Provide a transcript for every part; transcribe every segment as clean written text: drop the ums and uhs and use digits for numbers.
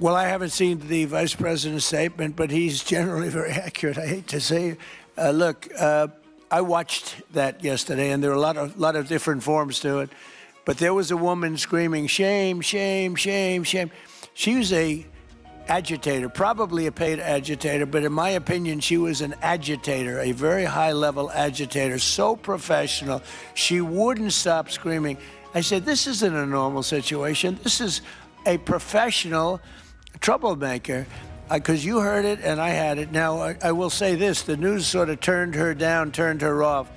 Well, I haven't seen the vice president's statement, but he's generally very accurate. I hate to say, look, I watched that yesterday, and there are a lot of different forms to it. But there was a woman screaming, "Shame, shame, shame, shame." She was a agitator, probably a paid agitator, but in my opinion, she was an agitator, a very high-level agitator, so professional. She wouldn't stop screaming. I said, this isn't a normal situation. This is a professional troublemaker, because you heard it and I had it. Now, I will say this, the news sort of turned her down, turned her off.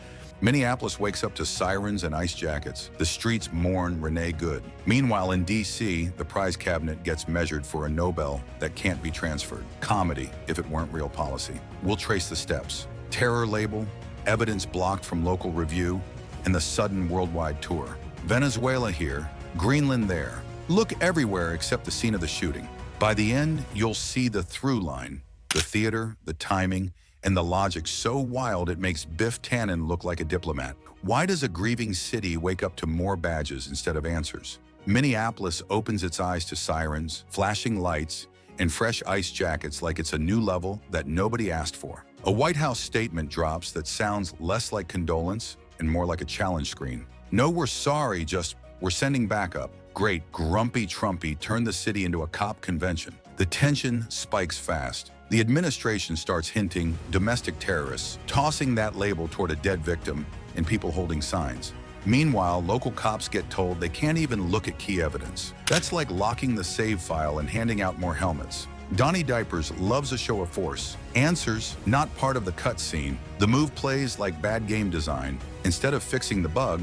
Minneapolis wakes up to sirens and ice jackets. The streets mourn Renee Good. Meanwhile, in D.C., the prize cabinet gets measured for a Nobel that can't be transferred. Comedy, if it weren't real policy. We'll trace the steps. Terror label, evidence blocked from local review, and the sudden worldwide tour. Venezuela here, Greenland there. Look everywhere except the scene of the shooting. By the end, you'll see the through line, the theater, the timing, and the logic so wild it makes Biff Tannen look like a diplomat. Why does a grieving city wake up to more badges instead of answers? Minneapolis opens its eyes to sirens, flashing lights, and fresh ice jackets like it's a new level that nobody asked for. A White House statement drops that sounds less like condolence and more like a challenge screen. No, we're sorry, just we're sending backup. Great, grumpy Trumpy turned the city into a cop convention. The tension spikes fast. The administration starts hinting domestic terrorists, tossing that label toward a dead victim and people holding signs. Meanwhile, local cops get told they can't even look at key evidence. That's like locking the save file and handing out more helmets. Donnie Diapers loves a show of force. Answers, not part of the cutscene. The move plays like bad game design. Instead of fixing the bug,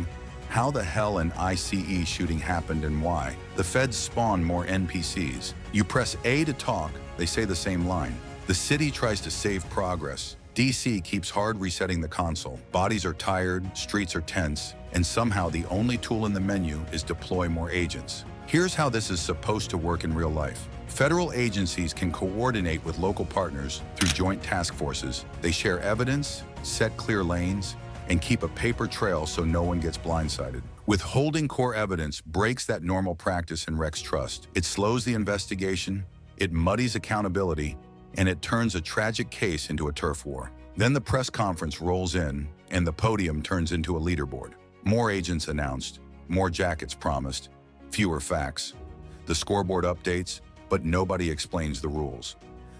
how the hell an ICE shooting happened and why. The feds spawn more NPCs. You press A to talk, they say the same line. The city tries to save progress. DC keeps hard resetting the console. Bodies are tired, streets are tense, and somehow the only tool in the menu is deploy more agents. Here's how this is supposed to work in real life. Federal agencies can coordinate with local partners through joint task forces. They share evidence, set clear lanes, and keep a paper trail so no one gets blindsided. Withholding core evidence breaks that normal practice and wrecks trust. It slows the investigation, it muddies accountability, and it turns a tragic case into a turf war. Then the press conference rolls in, and the podium turns into a leaderboard. More agents announced, more jackets promised, fewer facts. The scoreboard updates, but nobody explains the rules.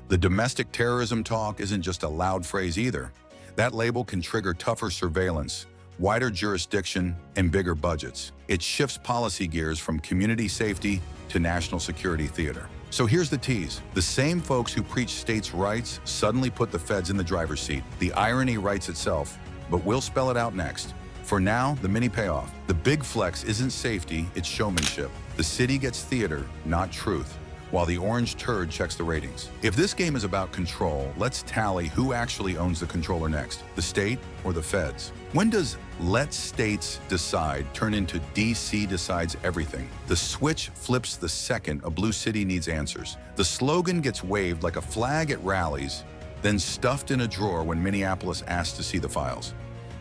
The domestic terrorism talk isn't just a loud phrase either. That label can trigger tougher surveillance, wider jurisdiction, and bigger budgets. It shifts policy gears from community safety to national security theater. So here's the tease. The same folks who preach states' rights suddenly put the feds in the driver's seat. The irony writes itself, but we'll spell it out next. For now, the mini payoff. The big flex isn't safety, it's showmanship. The city gets theater, not truth, while the orange turd checks the ratings. If this game is about control, let's tally who actually owns the controller next, the state or the feds. When does "let states decide" turn into DC decides everything? The switch flips the second a blue city needs answers. The slogan gets waved like a flag at rallies, then stuffed in a drawer when Minneapolis asked to see the files.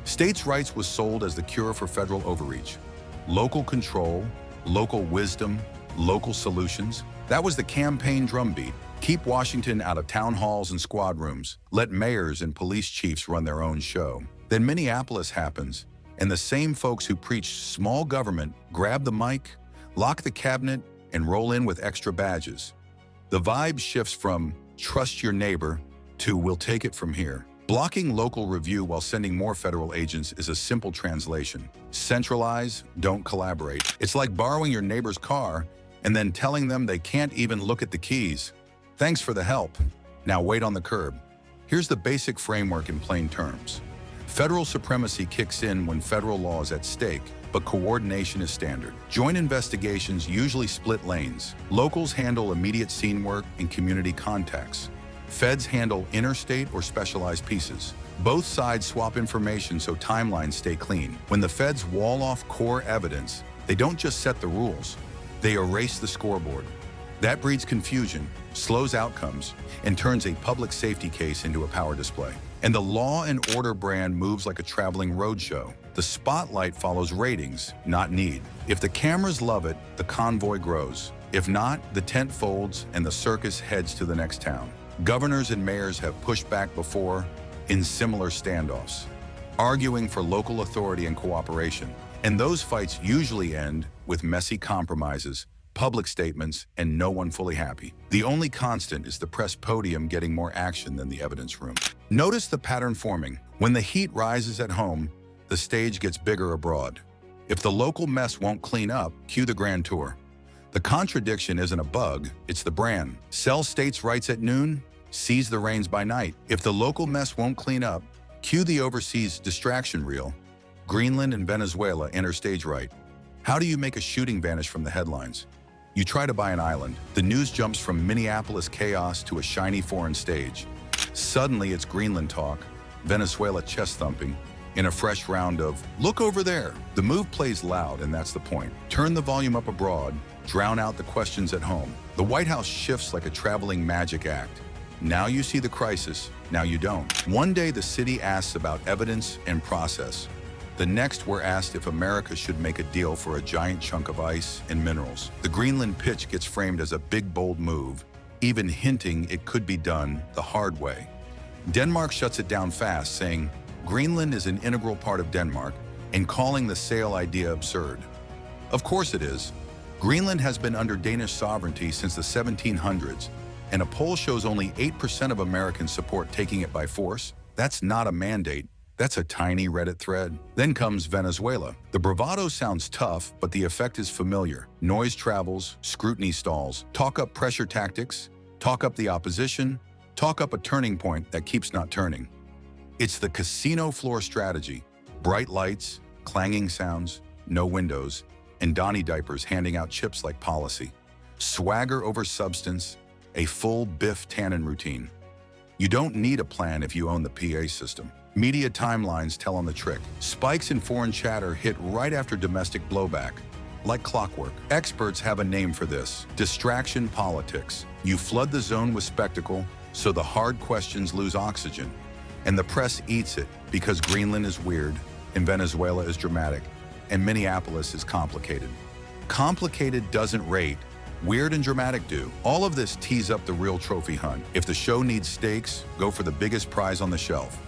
States' rights was sold as the cure for federal overreach. Local control, local wisdom, local solutions. That was the campaign drumbeat. Keep Washington out of town halls and squad rooms. Let mayors and police chiefs run their own show. Then Minneapolis happens, and the same folks who preach small government grab the mic, lock the cabinet, and roll in with extra badges. The vibe shifts from "trust your neighbor" to "we'll take it from here." Blocking local review while sending more federal agents is a simple translation. Centralize, don't collaborate. It's like borrowing your neighbor's car and then telling them they can't even look at the keys. Thanks for the help. Now wait on the curb. Here's the basic framework in plain terms. Federal supremacy kicks in when federal law is at stake, but coordination is standard. Joint investigations usually split lanes. Locals handle immediate scene work and community contacts. Feds handle interstate or specialized pieces. Both sides swap information so timelines stay clean. When the feds wall off core evidence, they don't just set the rules. They erase the scoreboard. That breeds confusion, slows outcomes, and turns a public safety case into a power display. And the law and order brand moves like a traveling roadshow. The spotlight follows ratings, not need. If the cameras love it, the convoy grows. If not, the tent folds and the circus heads to the next town. Governors and mayors have pushed back before in similar standoffs, arguing for local authority and cooperation. And those fights usually end with messy compromises, public statements, and no one fully happy. The only constant is the press podium getting more action than the evidence room. Notice the pattern forming. When the heat rises at home, the stage gets bigger abroad. If the local mess won't clean up, cue the grand tour. The contradiction isn't a bug, it's the brand. Sell states' rights at noon, seize the reins by night. If the local mess won't clean up, cue the overseas distraction reel. Greenland and Venezuela enter stage right. How do you make a shooting vanish from the headlines? You try to buy an island. The news jumps from Minneapolis chaos to a shiny foreign stage. Suddenly it's Greenland talk, Venezuela chest thumping, in a fresh round of, look over there. The move plays loud, and that's the point. Turn the volume up abroad, drown out the questions at home. The White House shifts like a traveling magic act. Now you see the crisis, now you don't. One day the city asks about evidence and process. The next we're asked if America should make a deal for a giant chunk of ice and minerals. The Greenland pitch gets framed as a big, bold move, even hinting it could be done the hard way. Denmark shuts it down fast, saying, Greenland is an integral part of Denmark, and calling the sale idea absurd. Of course it is. Greenland has been under Danish sovereignty since the 1700s, and a poll shows only 8% of Americans support taking it by force. That's not a mandate. That's a tiny Reddit thread. Then comes Venezuela. The bravado sounds tough, but the effect is familiar. Noise travels, scrutiny stalls. Talk up pressure tactics, talk up the opposition, talk up a turning point that keeps not turning. It's the casino floor strategy. Bright lights, clanging sounds, no windows, and Donnie diapers handing out chips like policy. Swagger over substance, a full Biff Tannen routine. You don't need a plan if you own the PA system. Media timelines tell on the trick. Spikes in foreign chatter hit right after domestic blowback, like clockwork. Experts have a name for this: distraction politics. You flood the zone with spectacle, so the hard questions lose oxygen. And the press eats it because Greenland is weird, and Venezuela is dramatic, and Minneapolis is complicated. Complicated doesn't rate. Weird and dramatic do. All of this tees up the real trophy hunt. If the show needs stakes, go for the biggest prize on the shelf.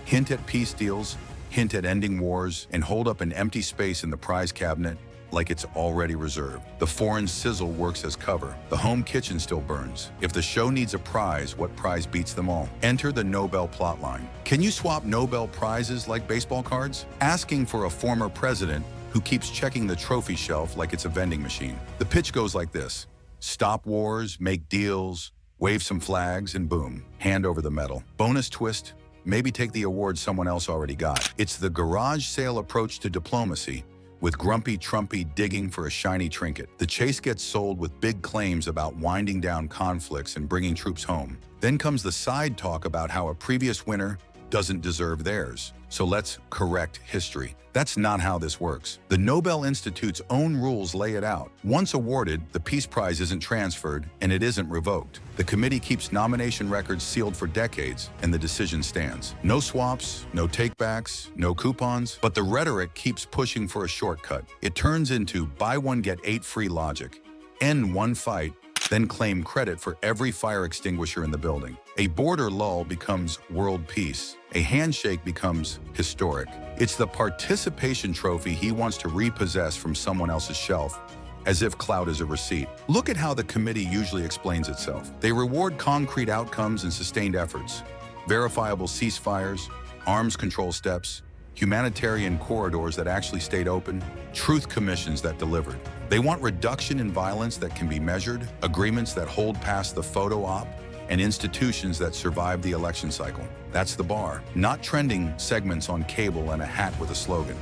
Hint at peace deals, hint at ending wars, and hold up an empty space in the prize cabinet like it's already reserved. The foreign sizzle works as cover. The home kitchen still burns. If the show needs a prize, what prize beats them all? Enter the Nobel plotline. Can you swap Nobel prizes like baseball cards? Asking for a former president who keeps checking the trophy shelf like it's a vending machine. The pitch goes like this: stop wars, make deals, wave some flags, and boom, hand over the medal. Bonus twist, maybe take the award someone else already got. It's the garage sale approach to diplomacy, with grumpy Trumpy digging for a shiny trinket. The chase gets sold with big claims about winding down conflicts and bringing troops home. Then comes the side talk about how a previous winner doesn't deserve theirs. So let's correct history. That's not how this works. The Nobel Institute's own rules lay it out. Once awarded, the Peace Prize isn't transferred and it isn't revoked. The committee keeps nomination records sealed for decades, and the decision stands. No swaps, no takebacks, no coupons, but the rhetoric keeps pushing for a shortcut. It turns into buy one, get 8 free logic. End one fight, then claim credit for every fire extinguisher in the building. A border lull becomes world peace. A handshake becomes historic. It's the participation trophy he wants to repossess from someone else's shelf, as if clout is a receipt. Look at how the committee usually explains itself. They reward concrete outcomes and sustained efforts, verifiable ceasefires, arms control steps, humanitarian corridors that actually stayed open, truth commissions that delivered. They want reduction in violence that can be measured, agreements that hold past the photo op, and institutions that survive the election cycle. That's the bar, not trending segments on cable and a hat with a slogan.